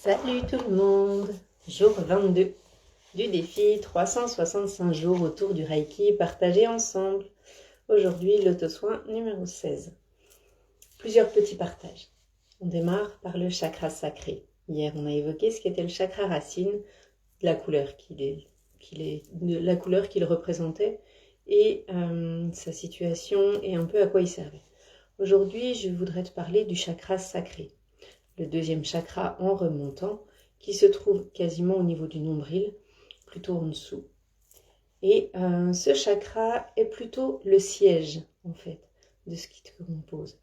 Salut tout le monde! Jour 22 du défi 365 jours autour du Reiki partagé ensemble. Aujourd'hui, l'auto-soin numéro 16. Plusieurs petits partages. On démarre par le chakra sacré. Hier, on a évoqué ce qu'était le chakra racine, la couleur qu'il représentait et sa situation et un peu à quoi il servait. Aujourd'hui, je voudrais te parler du chakra sacré. Le deuxième chakra en remontant, qui se trouve quasiment au niveau du nombril, plutôt en dessous. Et ce chakra est plutôt le siège, en fait, de ce qui te compose.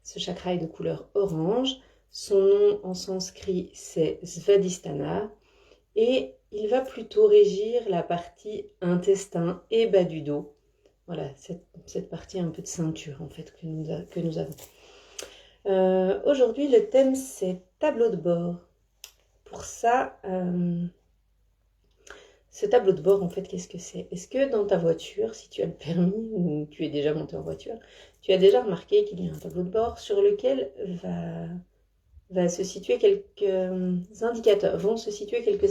Ce chakra est de couleur orange, son nom en sanskrit c'est Svadhisthana, et il va plutôt régir la partie intestin et bas du dos. Voilà, cette partie un peu de ceinture, en fait, que nous avons. Aujourd'hui, le thème, c'est tableau de bord. Pour ça, ce tableau de bord, en fait, qu'est-ce que c'est? Est-ce que dans ta voiture, si tu as le permis ou tu es déjà monté en voiture, tu as déjà remarqué qu'il y a un tableau de bord sur lequel vont se situer quelques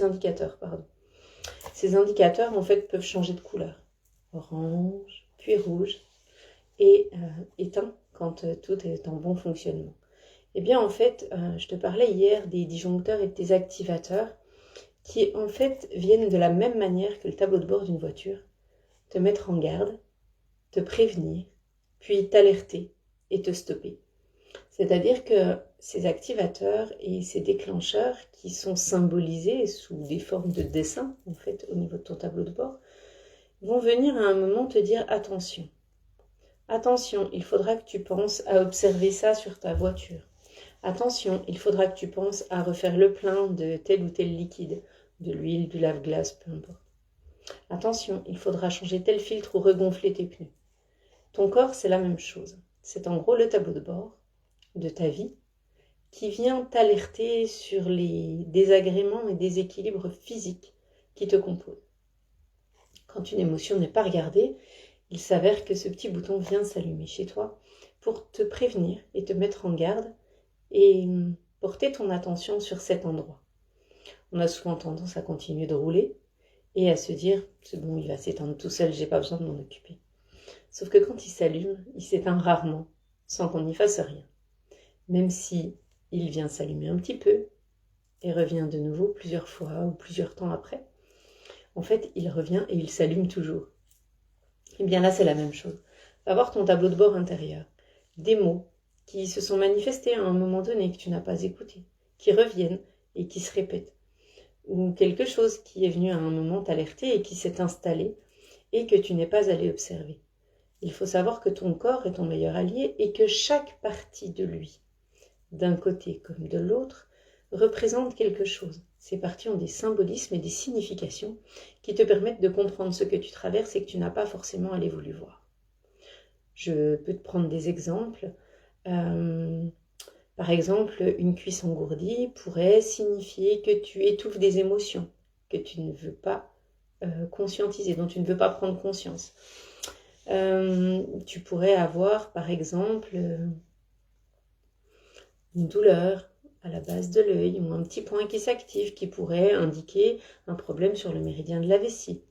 indicateurs, pardon. Ces indicateurs, en fait, peuvent changer de couleur. Orange, puis rouge, et éteint quand tout est en bon fonctionnement. Eh bien, en fait, je te parlais hier des disjoncteurs et des activateurs qui, en fait, viennent de la même manière que le tableau de bord d'une voiture, te mettre en garde, te prévenir, puis t'alerter et te stopper. C'est-à-dire que ces activateurs et ces déclencheurs qui sont symbolisés sous des formes de dessins, en fait, au niveau de ton tableau de bord, vont venir à un moment te dire attention. Attention, il faudra que tu penses à observer ça sur ta voiture. Attention, il faudra que tu penses à refaire le plein de tel ou tel liquide, de l'huile, du lave-glace, peu importe. Attention, il faudra changer tel filtre ou regonfler tes pneus. Ton corps, c'est la même chose. C'est en gros le tableau de bord de ta vie qui vient t'alerter sur les désagréments et déséquilibres physiques qui te composent. Quand une émotion n'est pas regardée, il s'avère que ce petit bouton vient s'allumer chez toi pour te prévenir et te mettre en garde et porter ton attention sur cet endroit. On a souvent tendance à continuer de rouler et à se dire « c'est bon, il va s'éteindre tout seul, j'ai pas besoin de m'en occuper ». Sauf que quand il s'allume, il s'éteint rarement, sans qu'on n'y fasse rien. Même si il vient s'allumer un petit peu et revient de nouveau plusieurs fois ou plusieurs temps après, en fait, il revient et il s'allume toujours. Et bien là, c'est la même chose. Va voir ton tableau de bord intérieur. Des mots qui se sont manifestés à un moment donné que tu n'as pas écouté, qui reviennent et qui se répètent. Ou quelque chose qui est venu à un moment t'alerter et qui s'est installé et que tu n'es pas allé observer. Il faut savoir que ton corps est ton meilleur allié et que chaque partie de lui, d'un côté comme de l'autre, représente quelque chose. Ces parties ont des symbolismes et des significations qui te permettent de comprendre ce que tu traverses et que tu n'as pas forcément allé voulu voir. Je peux te prendre des exemples. Par exemple, une cuisse engourdie pourrait signifier que tu étouffes des émotions, que tu ne veux pas conscientiser, dont tu ne veux pas prendre conscience. Tu pourrais avoir, par exemple, une douleur à la base de l'œil ou un petit point qui s'active qui pourrait indiquer un problème sur le méridien de la vessie.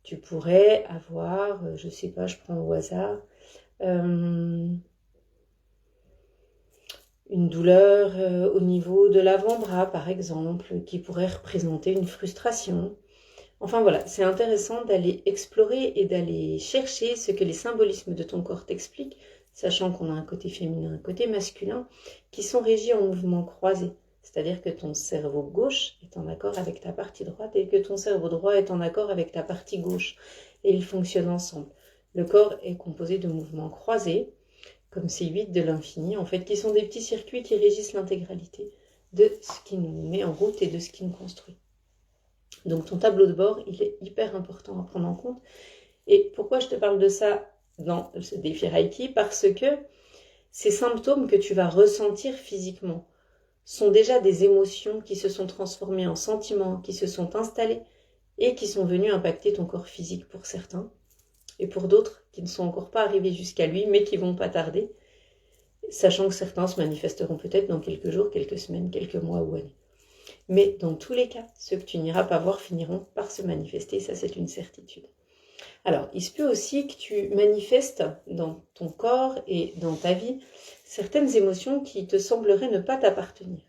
Tu pourrais avoir, je sais pas, je prends au hasard, une douleur au niveau de l'avant-bras, par exemple, qui pourrait représenter une frustration. Enfin voilà, c'est intéressant d'aller explorer et d'aller chercher ce que les symbolismes de ton corps t'expliquent, sachant qu'on a un côté féminin, un côté masculin, qui sont régis en mouvement croisé. C'est-à-dire que ton cerveau gauche est en accord avec ta partie droite et que ton cerveau droit est en accord avec ta partie gauche. Et ils fonctionnent ensemble. Le corps est composé de mouvements croisés, comme ces 8 de l'infini, en fait, qui sont des petits circuits qui régissent l'intégralité de ce qui nous met en route et de ce qui nous construit. Donc ton tableau de bord, il est hyper important à prendre en compte. Et pourquoi je te parle de ça dans ce défi Reiki? Parce que ces symptômes que tu vas ressentir physiquement sont déjà des émotions qui se sont transformées en sentiments, qui se sont installés et qui sont venus impacter ton corps physique pour certains, et pour d'autres qui ne sont encore pas arrivés jusqu'à lui, mais qui vont pas tarder. sachant que certains se manifesteront peut-être dans quelques jours, quelques semaines, quelques mois ou années. Mais dans tous les cas, ceux que tu n'iras pas voir finiront par se manifester, ça c'est une certitude. Alors, il se peut aussi que tu manifestes dans ton corps et dans ta vie certaines émotions qui te sembleraient ne pas t'appartenir.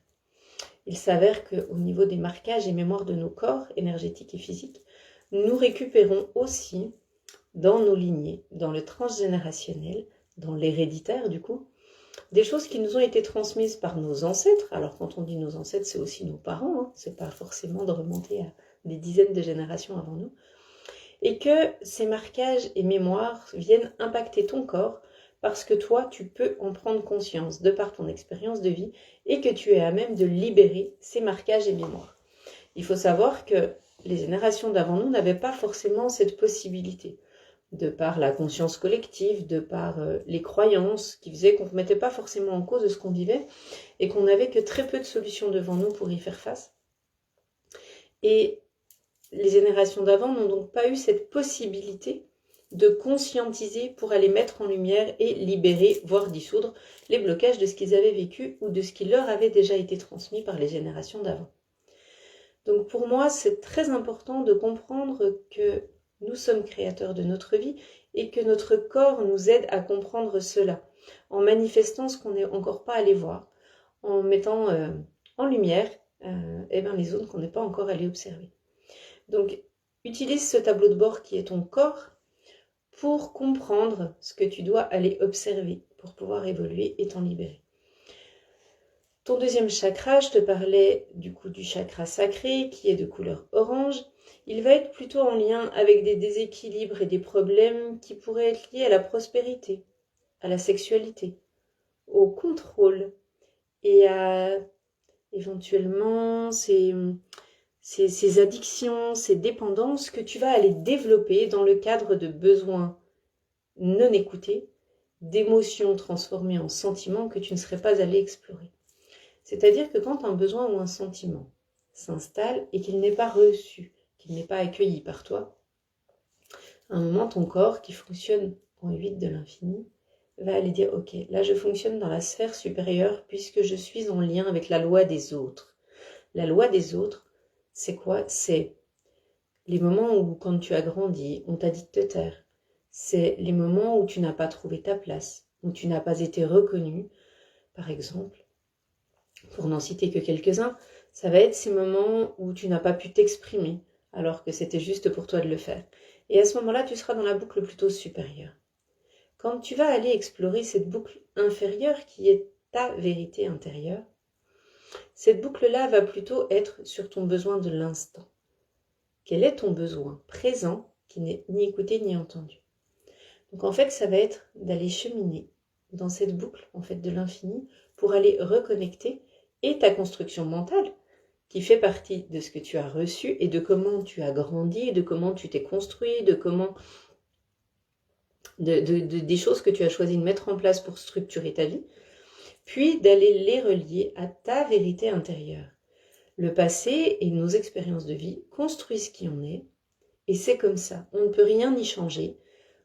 Il s'avère qu'au niveau des marquages et mémoires de nos corps, énergétiques et physiques, nous récupérons aussi dans nos lignées, dans le transgénérationnel, dans l'héréditaire du coup, des choses qui nous ont été transmises par nos ancêtres. Alors quand on dit nos ancêtres, c'est aussi nos parents, hein. C'est pas forcément de remonter à des dizaines de générations avant nous. Et que ces marquages et mémoires viennent impacter ton corps parce que toi, tu peux en prendre conscience de par ton expérience de vie et que tu es à même de libérer ces marquages et mémoires. Il faut savoir que les générations d'avant nous n'avaient pas forcément cette possibilité, de par la conscience collective, de par les croyances qui faisaient qu'on ne mettait pas forcément en cause de ce qu'on vivait et qu'on n'avait que très peu de solutions devant nous pour y faire face. Et les générations d'avant n'ont donc pas eu cette possibilité de conscientiser pour aller mettre en lumière et libérer, voire dissoudre, les blocages de ce qu'ils avaient vécu ou de ce qui leur avait déjà été transmis par les générations d'avant. Donc pour moi, c'est très important de comprendre que nous sommes créateurs de notre vie et que notre corps nous aide à comprendre cela, en manifestant ce qu'on n'est encore pas allé voir, en mettant en lumière les zones qu'on n'est pas encore allé observer. Donc, utilise ce tableau de bord qui est ton corps pour comprendre ce que tu dois aller observer pour pouvoir évoluer et t'en libérer. Ton deuxième chakra, je te parlais du coup du chakra sacré qui est de couleur orange. Il va être plutôt en lien avec des déséquilibres et des problèmes qui pourraient être liés à la prospérité, à la sexualité, au contrôle et à éventuellement ces addictions, ces dépendances que tu vas aller développer dans le cadre de besoins non écoutés, d'émotions transformées en sentiments que tu ne serais pas allé explorer. C'est-à-dire que quand un besoin ou un sentiment s'installe et qu'il n'est pas reçu, qu'il n'est pas accueilli par toi, à un moment, ton corps, qui fonctionne en 8 de l'infini, va aller dire « Ok, là je fonctionne dans la sphère supérieure puisque je suis en lien avec la loi des autres. » La loi des autres, c'est quoi? C'est les moments où, quand tu as grandi, on t'a dit de te taire. C'est les moments où tu n'as pas trouvé ta place, où tu n'as pas été reconnu, par exemple. Pour n'en citer que quelques-uns, ça va être ces moments où tu n'as pas pu t'exprimer, alors que c'était juste pour toi de le faire. Et à ce moment-là, tu seras dans la boucle plutôt supérieure. Quand tu vas aller explorer cette boucle inférieure qui est ta vérité intérieure, cette boucle-là va plutôt être sur ton besoin de l'instant. Quel est ton besoin présent qui n'est ni écouté ni entendu? Donc en fait, ça va être d'aller cheminer dans cette boucle en fait de l'infini pour aller reconnecter et ta construction mentale qui fait partie de ce que tu as reçu et de comment tu as grandi, de comment tu t'es construit, de comment des choses que tu as choisi de mettre en place pour structurer ta vie, puis d'aller les relier à ta vérité intérieure. Le passé et nos expériences de vie construisent ce qui en est, et c'est comme ça. On ne peut rien y changer.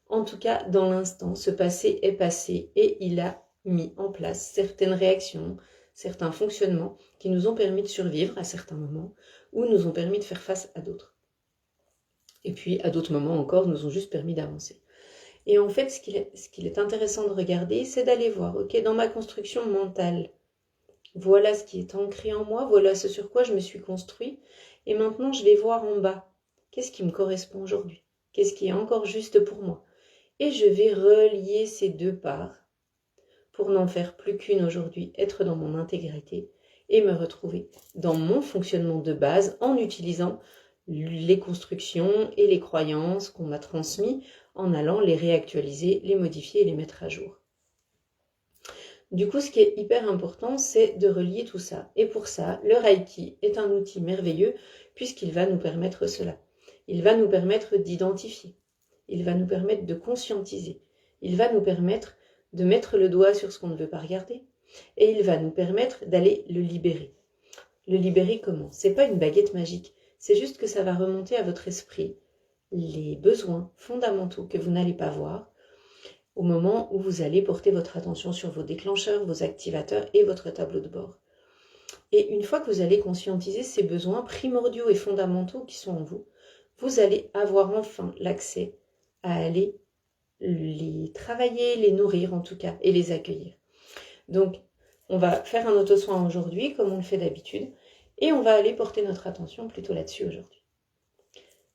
En tout cas, dans l'instant, ce passé est passé et il a mis en place certaines réactions, certains fonctionnements qui nous ont permis de survivre à certains moments ou nous ont permis de faire face à d'autres. Et puis, à d'autres moments encore, nous ont juste permis d'avancer. Et en fait, ce qu'il est intéressant de regarder, c'est d'aller voir, ok, dans ma construction mentale, voilà ce qui est ancré en moi, voilà ce sur quoi je me suis construit. Et maintenant, je vais voir en bas, qu'est-ce qui me correspond aujourd'hui? Qu'est-ce qui est encore juste pour moi? Et je vais relier ces deux parts pour n'en faire plus qu'une aujourd'hui, être dans mon intégrité et me retrouver dans mon fonctionnement de base en utilisant les constructions et les croyances qu'on m'a transmises en allant les réactualiser, les modifier et les mettre à jour. Du coup, ce qui est hyper important, c'est de relier tout ça. Et pour ça, le Reiki est un outil merveilleux puisqu'il va nous permettre cela. Il va nous permettre d'identifier. Il va nous permettre de conscientiser. Il va nous permettre de mettre le doigt sur ce qu'on ne veut pas regarder. Et il va nous permettre d'aller le libérer. Le libérer comment? C'est pas une baguette magique. C'est juste que ça va remonter à votre esprit les besoins fondamentaux que vous n'allez pas voir au moment où vous allez porter votre attention sur vos déclencheurs, vos activateurs et votre tableau de bord. Et une fois que vous allez conscientiser ces besoins primordiaux et fondamentaux qui sont en vous, vous allez avoir enfin l'accès à aller les travailler, les nourrir en tout cas, et les accueillir. Donc, on va faire un auto-soin aujourd'hui, comme on le fait d'habitude, et on va aller porter notre attention plutôt là-dessus aujourd'hui.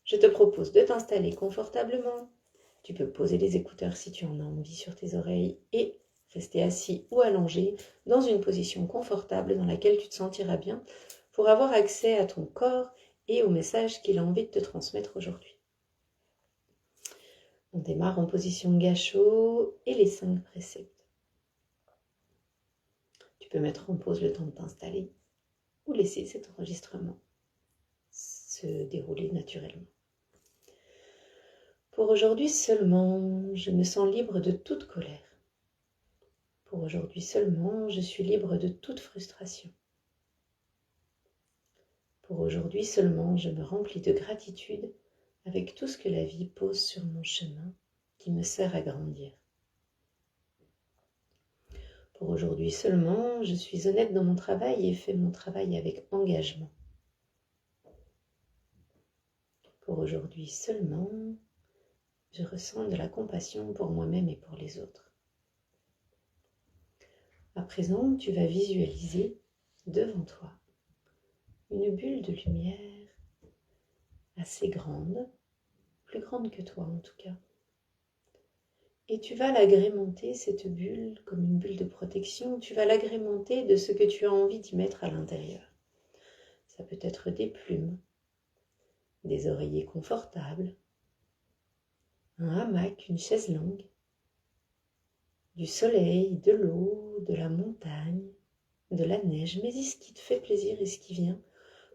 Je te propose de t'installer confortablement. Tu peux poser les écouteurs si tu en as envie sur tes oreilles et rester assis ou allongé dans une position confortable dans laquelle tu te sentiras bien pour avoir accès à ton corps et au message qu'il a envie de te transmettre aujourd'hui. On démarre en position gâchot et les 5 préceptes. Tu peux mettre en pause le temps de t'installer ou laisser cet enregistrement se dérouler naturellement. Pour aujourd'hui seulement, je me sens libre de toute colère. Pour aujourd'hui seulement, je suis libre de toute frustration. Pour aujourd'hui seulement, je me remplis de gratitude avec tout ce que la vie pose sur mon chemin qui me sert à grandir. Pour aujourd'hui seulement, je suis honnête dans mon travail et fais mon travail avec engagement. Pour aujourd'hui seulement, je ressens de la compassion pour moi-même et pour les autres. À présent, tu vas visualiser devant toi une bulle de lumière assez grande, plus grande que toi en tout cas. Et tu vas l'agrémenter, cette bulle, comme une bulle de protection, tu vas l'agrémenter de ce que tu as envie d'y mettre à l'intérieur. Ça peut être des plumes, des oreillers confortables, un hamac, une chaise longue, du soleil, de l'eau, de la montagne, de la neige, mais ce qui te fait plaisir et ce qui vient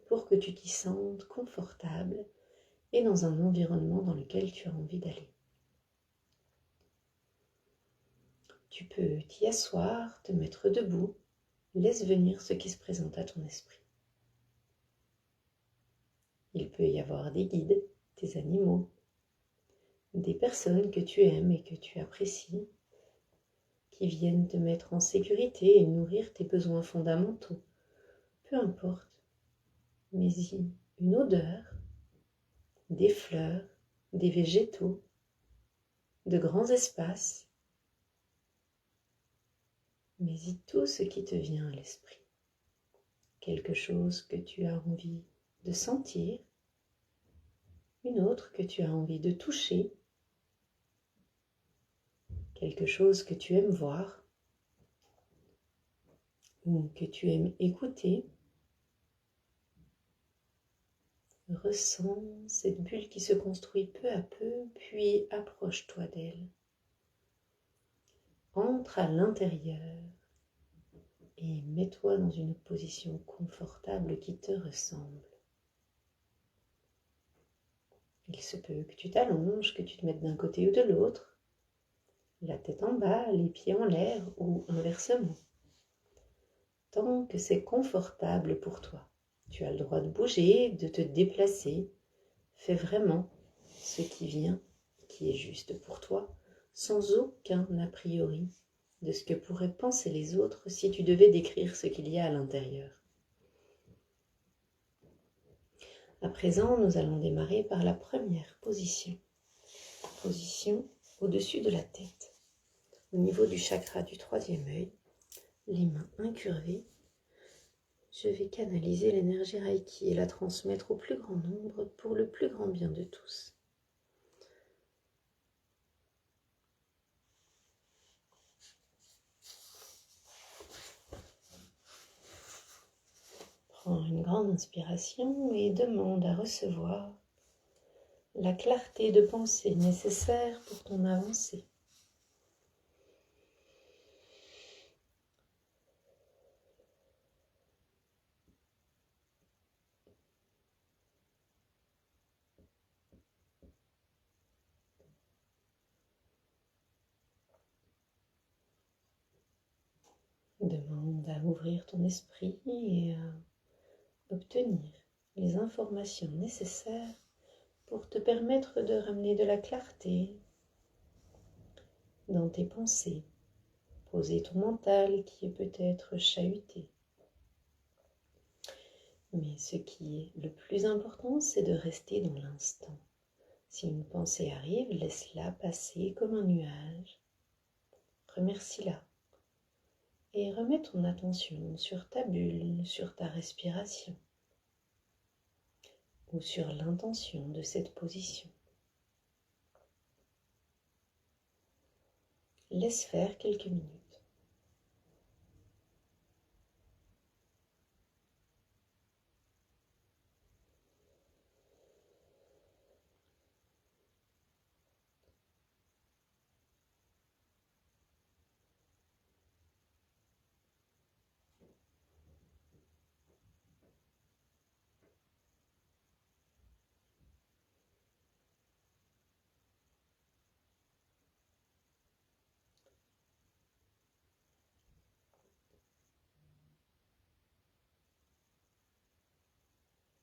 pour que tu t'y sentes confortable et dans un environnement dans lequel tu as envie d'aller. Tu peux t'y asseoir, te mettre debout, laisse venir ce qui se présente à ton esprit. Il peut y avoir des guides, des animaux, des personnes que tu aimes et que tu apprécies, qui viennent te mettre en sécurité et nourrir tes besoins fondamentaux. Peu importe, mais une odeur, des fleurs, des végétaux, de grands espaces, mais tout ce qui te vient à l'esprit. Quelque chose que tu as envie de sentir, une autre que tu as envie de toucher, quelque chose que tu aimes voir ou que tu aimes écouter. Ressens cette bulle qui se construit peu à peu, puis approche-toi d'elle. Entre à l'intérieur et mets-toi dans une position confortable qui te ressemble. Il se peut que tu t'allonges, que tu te mettes d'un côté ou de l'autre, la tête en bas, les pieds en l'air ou inversement. Tant que c'est confortable pour toi, tu as le droit de bouger, de te déplacer. Fais vraiment ce qui vient, qui est juste pour toi, sans aucun a priori de ce que pourraient penser les autres si tu devais décrire ce qu'il y a à l'intérieur. À présent, nous allons démarrer par la première position. Position au-dessus de la tête, au niveau du chakra du 3e œil, les mains incurvées. Je vais canaliser l'énergie Reiki et la transmettre au plus grand nombre pour le plus grand bien de tous. Prends une grande inspiration et demande à recevoir la clarté de pensée nécessaire pour ton avancée. Demande à ouvrir ton esprit et à obtenir les informations nécessaires pour te permettre de ramener de la clarté, dans tes pensées, poser ton mental qui est peut-être chahuté. Mais ce qui est le plus important, c'est de rester dans l'instant. Si une pensée arrive, laisse-la passer comme un nuage. Remercie-la. Et remets ton attention sur ta bulle, sur ta respiration ou sur l'intention de cette position. Laisse faire quelques minutes.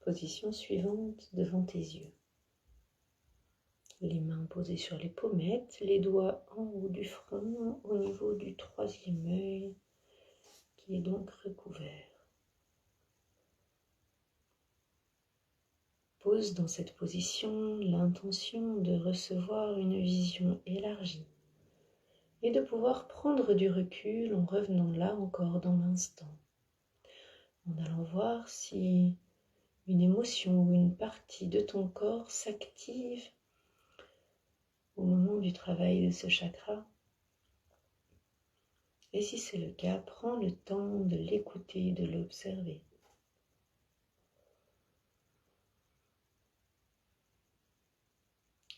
Position suivante devant tes yeux. Les mains posées sur les pommettes, les doigts en haut du front, au niveau du troisième œil, qui est donc recouvert. Pose dans cette position l'intention de recevoir une vision élargie et de pouvoir prendre du recul en revenant là encore dans l'instant, en allant voir si une émotion ou une partie de ton corps s'active au moment du travail de ce chakra. Et si c'est le cas, prends le temps de l'écouter et de l'observer.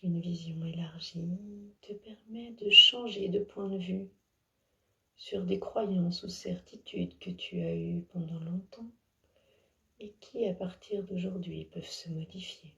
Une vision élargie te permet de changer de point de vue sur des croyances ou certitudes que tu as eues pendant longtemps et qui, à partir d'aujourd'hui, peuvent se modifier.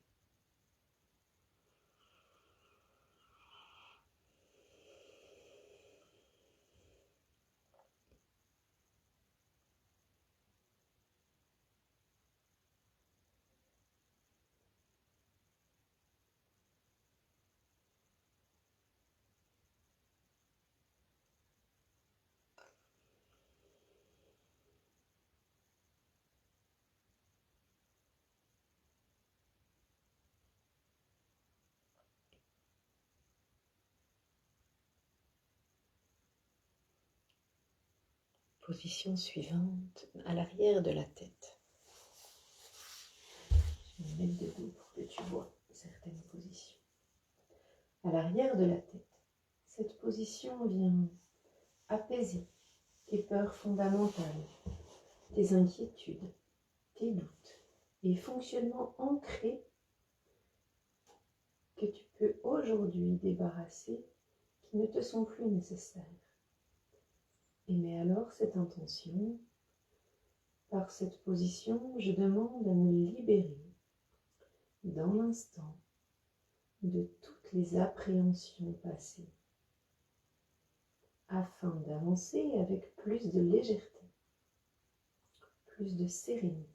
Position suivante, à l'arrière de la tête. Je vais me mettre debout pour que tu vois certaines positions. À l'arrière de la tête, cette position vient apaiser tes peurs fondamentales, tes inquiétudes, tes doutes et fonctionnements ancrés que tu peux aujourd'hui débarrasser, qui ne te sont plus nécessaires. Et mets alors cette intention. Par cette position, je demande à me libérer dans l'instant de toutes les appréhensions passées, afin d'avancer avec plus de légèreté, plus de sérénité.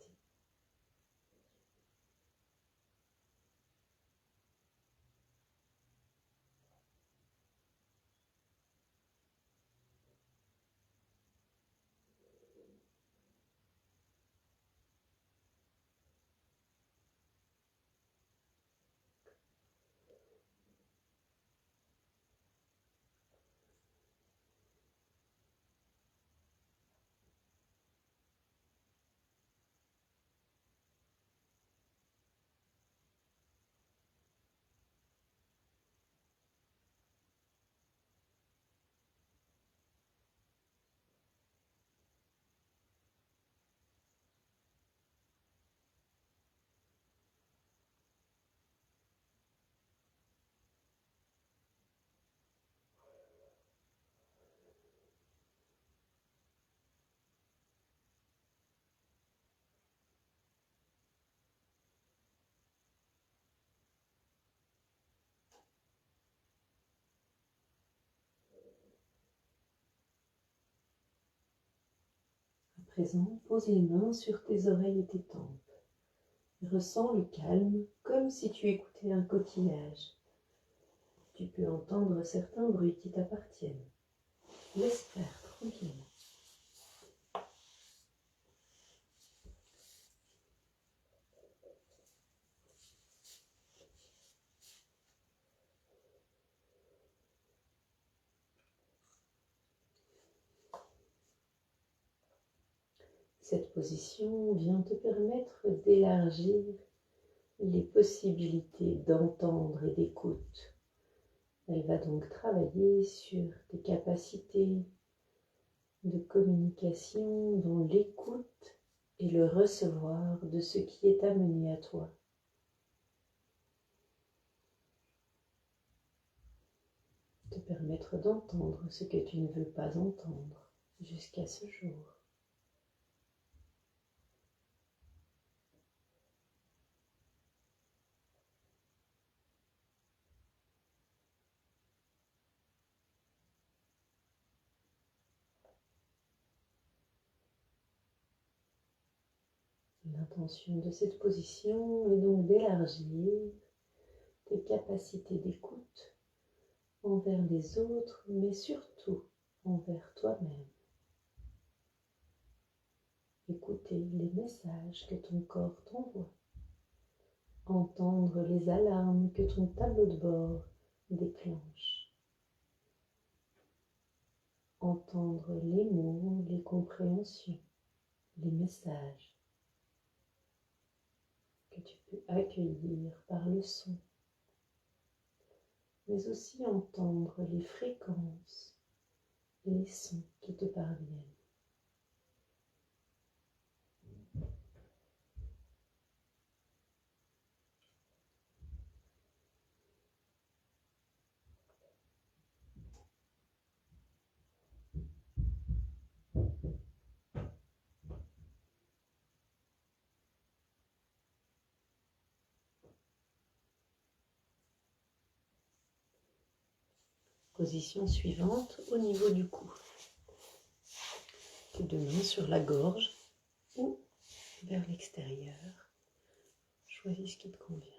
À présent, pose les mains sur tes oreilles et tes tempes. Ressens le calme comme si tu écoutais un coquillage. Tu peux entendre certains bruits qui t'appartiennent. Laisse faire tranquillement. Cette position vient te permettre d'élargir les possibilités d'entendre et d'écoute. Elle va donc travailler sur tes capacités de communication dans l'écoute et le recevoir de ce qui est amené à toi. Te permettre d'entendre ce que tu ne veux pas entendre jusqu'à ce jour. L'intention de cette position est donc d'élargir tes capacités d'écoute envers les autres, mais surtout envers toi-même. Écouter les messages que ton corps t'envoie, entendre les alarmes que ton tableau de bord déclenche, entendre les mots, les compréhensions, les messages que tu peux accueillir par le son, mais aussi entendre les fréquences, les sons qui te parviennent. Position suivante au niveau du cou. Tes deux mains sur la gorge ou vers l'extérieur. Choisis ce qui te convient.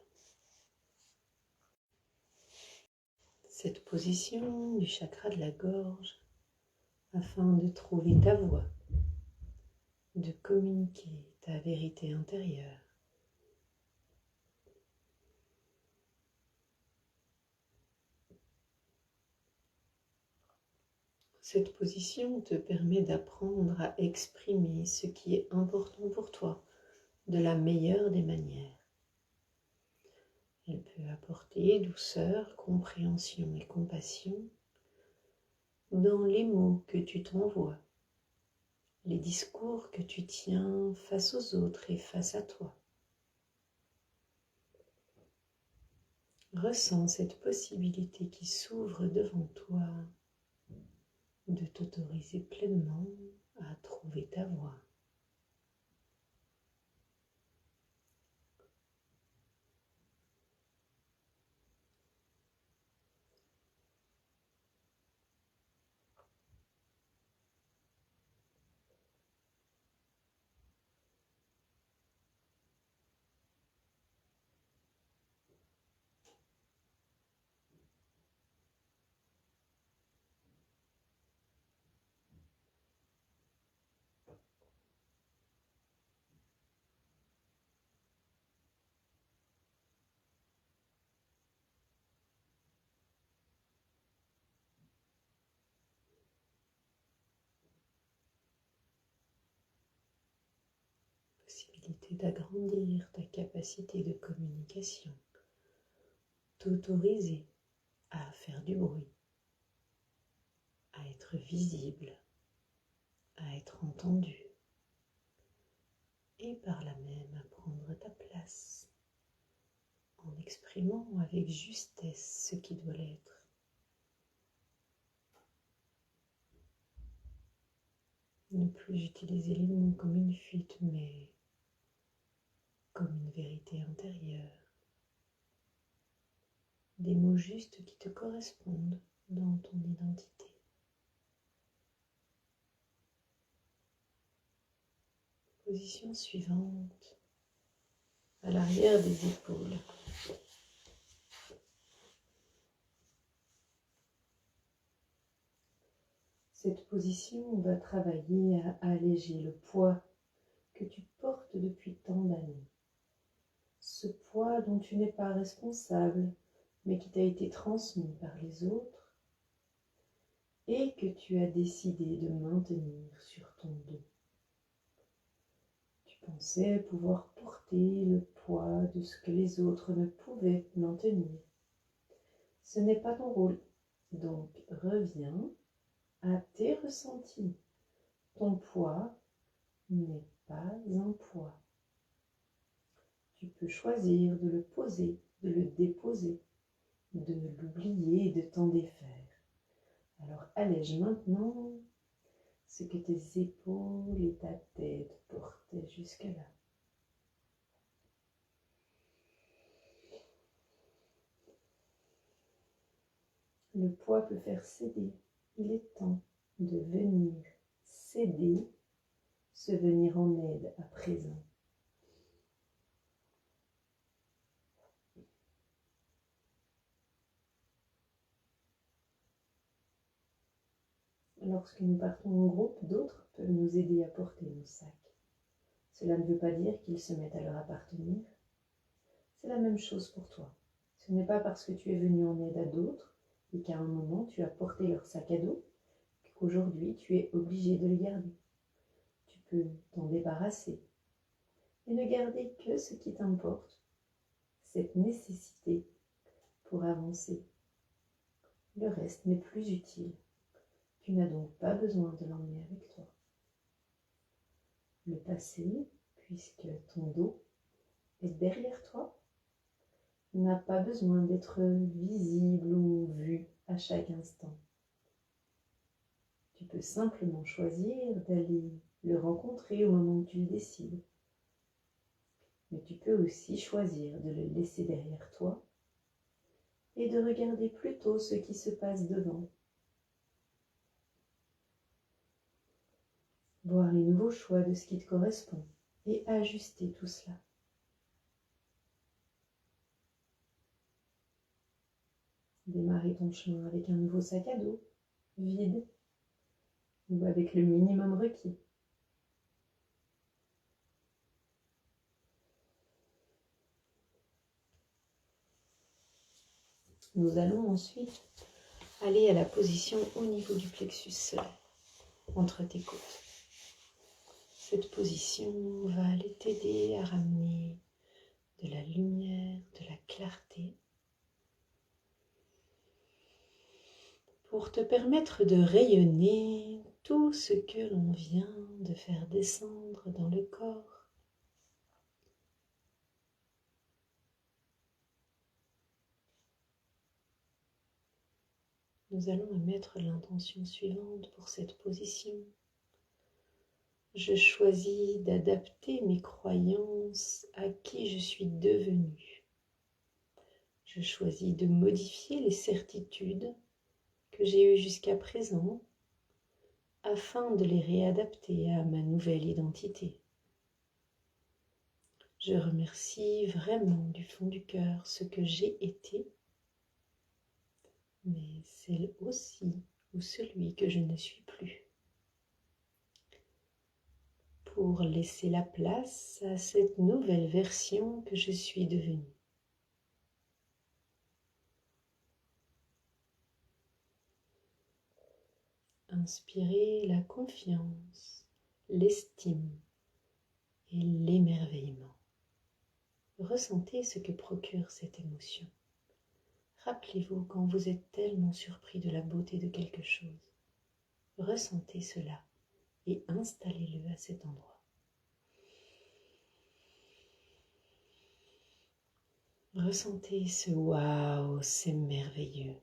Cette position du chakra de la gorge afin de trouver ta voix, de communiquer ta vérité intérieure. Cette position te permet d'apprendre à exprimer ce qui est important pour toi de la meilleure des manières. Elle peut apporter douceur, compréhension et compassion dans les mots que tu t'envoies, les discours que tu tiens face aux autres et face à toi. Ressens cette possibilité qui s'ouvre devant toi de t'autoriser pleinement à trouver ta voie. Possibilité d'agrandir ta capacité de communication, t'autoriser à faire du bruit, à être visible, à être entendu et par là même à prendre ta place en exprimant avec justesse ce qui doit l'être. Ne plus utiliser les mots comme une fuite, mais comme une vérité intérieure. Des mots justes qui te correspondent dans ton identité. Position suivante, à l'arrière des épaules. Cette position va travailler à alléger le poids que tu portes depuis tant d'années. Ce poids dont tu n'es pas responsable, mais qui t'a été transmis par les autres et que tu as décidé de maintenir sur ton dos. Tu pensais pouvoir porter le poids de ce que les autres ne pouvaient maintenir. Ce n'est pas ton rôle, donc reviens à tes ressentis. Ton poids n'est pas un poids. Tu peux choisir de le poser, de le déposer, de l'oublier et de t'en défaire. Alors allège maintenant ce que tes épaules et ta tête portaient jusque-là. Le poids peut faire céder. Il est temps de venir céder, se venir en aide à présent. Lorsque nous partons en groupe, d'autres peuvent nous aider à porter nos sacs. Cela ne veut pas dire qu'ils se mettent à leur appartenir. C'est la même chose pour toi. Ce n'est pas parce que tu es venu en aide à d'autres et qu'à un moment tu as porté leur sac à dos qu'aujourd'hui tu es obligé de les garder. Tu peux t'en débarrasser et ne garder que ce qui t'importe, cette nécessité pour avancer. Le reste n'est plus utile. Tu n'as donc pas besoin de l'emmener avec toi. Le passé, puisque ton dos est derrière toi, n'a pas besoin d'être visible ou vu à chaque instant. Tu peux simplement choisir d'aller le rencontrer au moment où tu le décides. Mais tu peux aussi choisir de le laisser derrière toi et de regarder plutôt ce qui se passe devant. Voir les nouveaux choix de ce qui te correspond et ajuster tout cela. Démarrer ton chemin avec un nouveau sac à dos, vide, ou avec le minimum requis. Nous allons ensuite aller à la position au niveau du plexus solaire, entre tes côtes. Cette position va aller t'aider à ramener de la lumière, de la clarté, pour te permettre de rayonner tout ce que l'on vient de faire descendre dans le corps. Nous allons émettre l'intention suivante pour cette position. Je choisis d'adapter mes croyances à qui je suis devenue. Je choisis de modifier les certitudes que j'ai eues jusqu'à présent afin de les réadapter à ma nouvelle identité. Je remercie vraiment du fond du cœur ce que j'ai été, mais celle aussi ou celui que je ne suis plus, pour laisser la place à cette nouvelle version que je suis devenue. Inspirez la confiance, l'estime et l'émerveillement. Ressentez ce que procure cette émotion. Rappelez-vous quand vous êtes tellement surpris de la beauté de quelque chose. Ressentez cela et installez-le à cet endroit. Ressentez ce waouh, c'est merveilleux.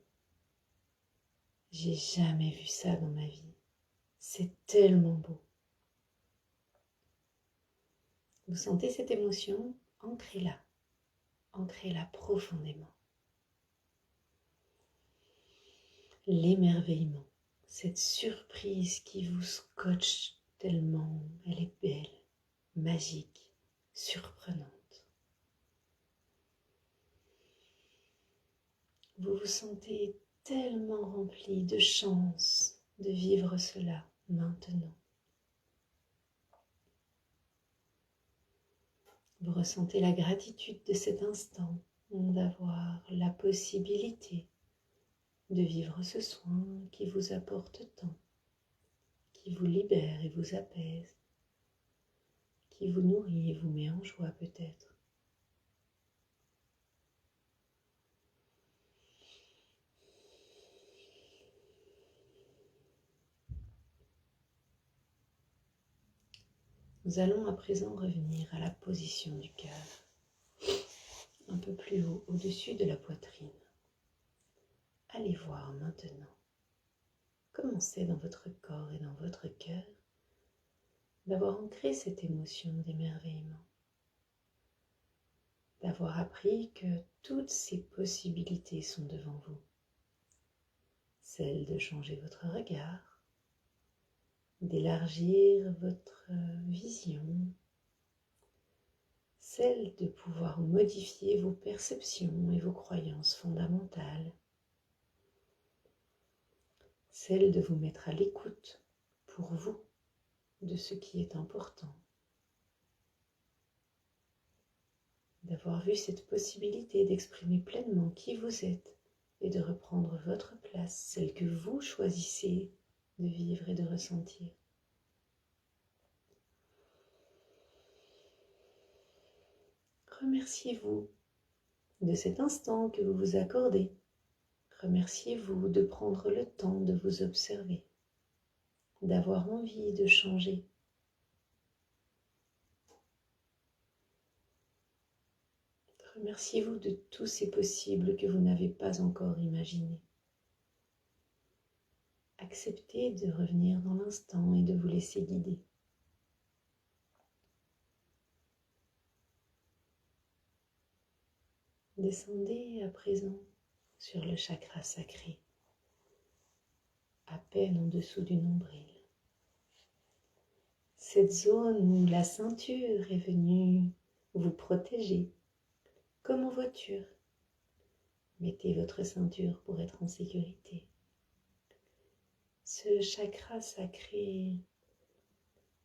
J'ai jamais vu ça dans ma vie. C'est tellement beau. Vous sentez cette émotion? Ancrez-la. Ancrez-la profondément. L'émerveillement, cette surprise qui vous scotche tellement elle est belle, magique, surprenante. Vous vous sentez tellement rempli de chance, de vivre cela maintenant. Vous ressentez la gratitude de cet instant d'avoir la possibilité de vivre ce soin qui vous apporte tant, qui vous libère et vous apaise, qui vous nourrit et vous met en joie peut-être. Nous allons à présent revenir à la position du cœur, un peu plus haut, au-dessus de la poitrine. Allez voir maintenant comment c'est dans votre corps et dans votre cœur d'avoir ancré cette émotion d'émerveillement, d'avoir appris que toutes ces possibilités sont devant vous. Celle de changer votre regard, d'élargir votre vision, celle de pouvoir modifier vos perceptions et vos croyances fondamentales, celle de vous mettre à l'écoute pour vous de ce qui est important, d'avoir vu cette possibilité d'exprimer pleinement qui vous êtes et de reprendre votre place, celle que vous choisissez de vivre et de ressentir. Remerciez-vous de cet instant que vous vous accordez. Remerciez-vous de prendre le temps de vous observer, d'avoir envie de changer. Remerciez-vous de tous ces possibles que vous n'avez pas encore imaginés. Acceptez de revenir dans l'instant et de vous laisser guider. Descendez à présent sur le chakra sacré, à peine en dessous du nombril. Cette zone où la ceinture est venue vous protéger, comme en voiture. Mettez votre ceinture pour être en sécurité. Ce chakra sacré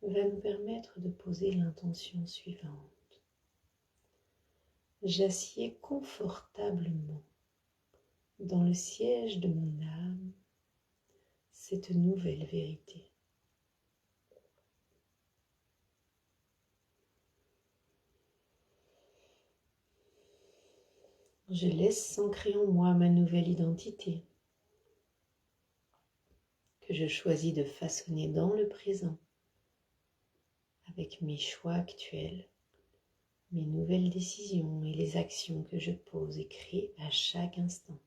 va nous permettre de poser l'intention suivante. J'assieds confortablement dans le siège de mon âme cette nouvelle vérité. Je laisse s'ancrer en moi ma nouvelle identité que je choisis de façonner dans le présent avec mes choix actuels, mes nouvelles décisions et les actions que je pose et crée à chaque instant.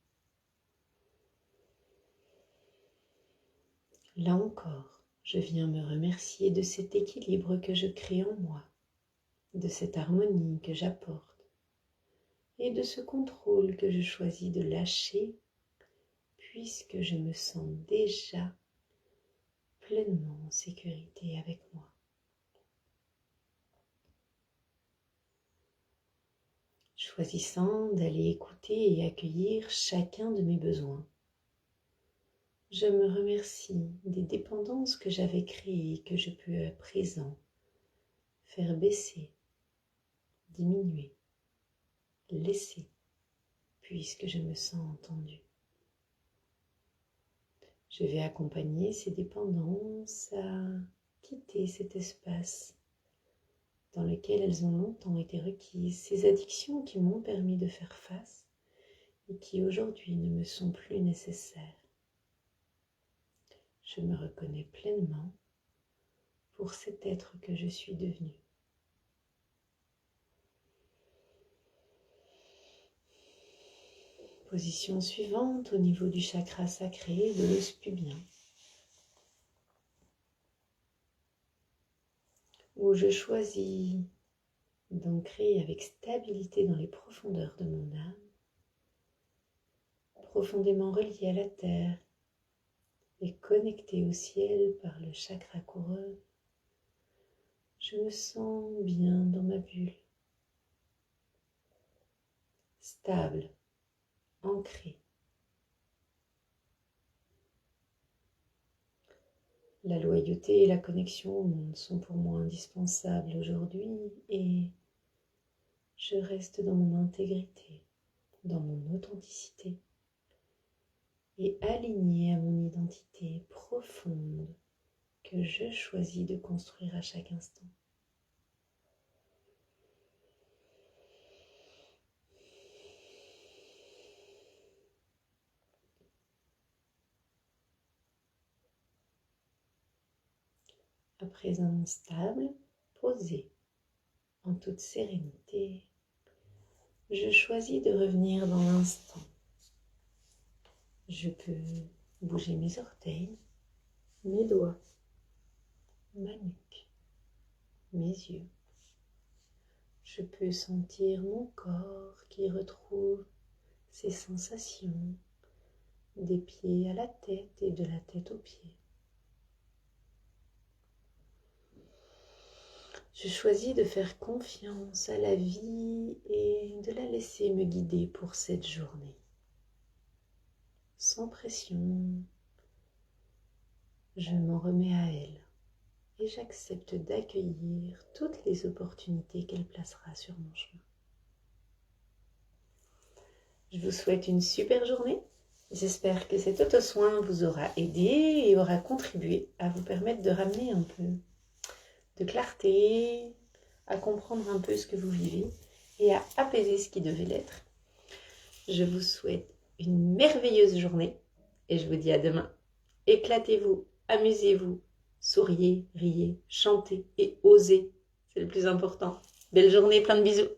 Là encore, je viens me remercier de cet équilibre que je crée en moi, de cette harmonie que j'apporte et de ce contrôle que je choisis de lâcher puisque je me sens déjà pleinement en sécurité avec moi. Choisissant d'aller écouter et accueillir chacun de mes besoins. Je me remercie des dépendances que j'avais créées et que je peux à présent faire baisser, diminuer, laisser, puisque je me sens entendue. Je vais accompagner ces dépendances à quitter cet espace dans lequel elles ont longtemps été requises, ces addictions qui m'ont permis de faire face et qui aujourd'hui ne me sont plus nécessaires. Je me reconnais pleinement pour cet être que je suis devenu. Position suivante au niveau du chakra sacré de l'os pubien, où je choisis d'ancrer avec stabilité dans les profondeurs de mon âme, profondément relié à la terre et connecté au ciel par le chakra couronne. Je me sens bien dans ma bulle, stable, ancré. La loyauté et la connexion au monde sont pour moi indispensables aujourd'hui et je reste dans mon intégrité, dans mon authenticité et alignée à mon identité profonde que je choisis de construire à chaque instant. À présent stable, posé, en toute sérénité, je choisis de revenir dans l'instant. Je peux bouger mes orteils, mes doigts, ma nuque, mes yeux. Je peux sentir mon corps qui retrouve ses sensations des pieds à la tête et de la tête aux pieds. Je choisis de faire confiance à la vie et de la laisser me guider pour cette journée. Sans pression, je m'en remets à elle et j'accepte d'accueillir toutes les opportunités qu'elle placera sur mon chemin. Je vous souhaite une super journée. J'espère que cet auto-soin vous aura aidé et aura contribué à vous permettre de ramener un peu de clarté, à comprendre un peu ce que vous vivez et à apaiser ce qui devait l'être. Je vous souhaite une merveilleuse journée et je vous dis à demain. Éclatez-vous, amusez-vous, souriez, riez, chantez et osez. C'est le plus important. Belle journée, plein de bisous.